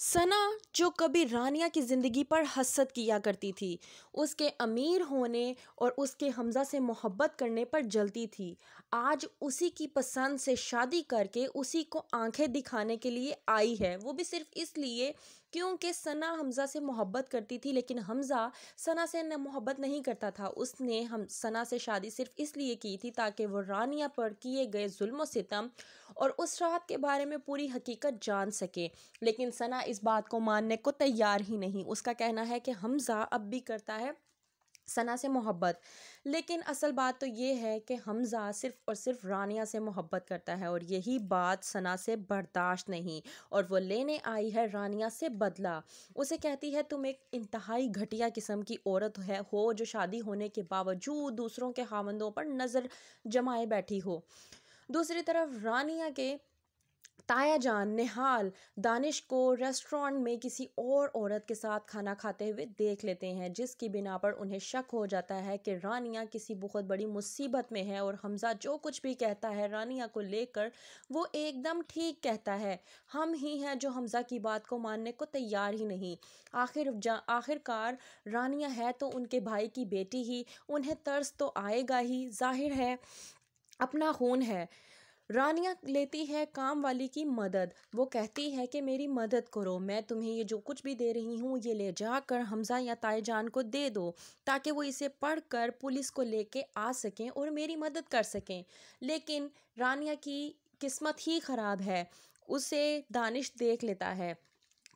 सना जो कभी रानिया की ज़िंदगी पर हसद किया करती थी, उसके अमीर होने और उसके हमज़ा से मोहब्बत करने पर जलती थी, आज उसी की पसंद से शादी करके उसी को आंखें दिखाने के लिए आई है। वो भी सिर्फ इसलिए क्योंकि सना हमज़ा से मोहब्बत करती थी, लेकिन हमज़ा सना से न मोहब्बत नहीं करता था। उसने हम सना से शादी सिर्फ इसलिए की थी ताकि वो रानिया पर किए गए जुल्म सितम और उस रात के बारे में पूरी हकीकत जान सके। लेकिन सना इस बात को मानने को तैयार ही नहीं। उसका कहना है कि हमज़ा अब भी करता है सना से मोहब्बत, लेकिन असल बात तो ये है कि हमज़ा सिर्फ़ और सिर्फ रानिया से मोहब्बत करता है और यही बात सना से बर्दाश्त नहीं, और वो लेने आई है रानिया से बदला। उसे कहती है तुम एक इंतहाई घटिया किस्म की औरत हो जो शादी होने के बावजूद दूसरों के खावंदों पर नज़र जमाए बैठी हो। दूसरी तरफ रानिया के ताया जान निहाल दानिश को रेस्टोरेंट में किसी और औरत के साथ खाना खाते हुए देख लेते हैं, जिसकी बिना पर उन्हें शक हो जाता है कि रानिया किसी बहुत बड़ी मुसीबत में है। और हमज़ा जो कुछ भी कहता है रानिया को लेकर वो एकदम ठीक कहता है। हम ही हैं जो हमज़ा की बात को मानने को तैयार ही नहीं। आखिरकार रानिया है तो उनके भाई की बेटी ही, उन्हें तरस तो आएगा ही, जाहिर है अपना खून है। रानिया लेती है काम वाली की मदद। वो कहती है कि मेरी मदद करो, मैं तुम्हें ये जो कुछ भी दे रही हूँ ये ले जाकर हमज़ा या ताईजान को दे दो ताकि वो इसे पढ़कर पुलिस को लेके आ सकें और मेरी मदद कर सकें। लेकिन रानिया की किस्मत ही ख़राब है, उसे दानिश देख लेता है।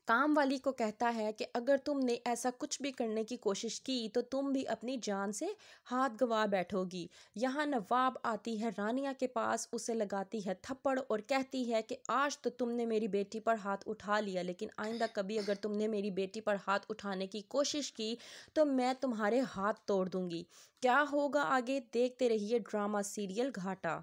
काम वाली को कहता है कि अगर तुमने ऐसा कुछ भी करने की कोशिश की तो तुम भी अपनी जान से हाथ गंवा बैठोगी। यहाँ नवाब आती है रानिया के पास, उसे लगाती है थप्पड़ और कहती है कि आज तो तुमने मेरी बेटी पर हाथ उठा लिया, लेकिन आइंदा कभी अगर तुमने मेरी बेटी पर हाथ उठाने की कोशिश की तो मैं तुम्हारे हाथ तोड़ दूंगी। क्या होगा आगे देखते रहिए ड्रामा सीरियल घाटा।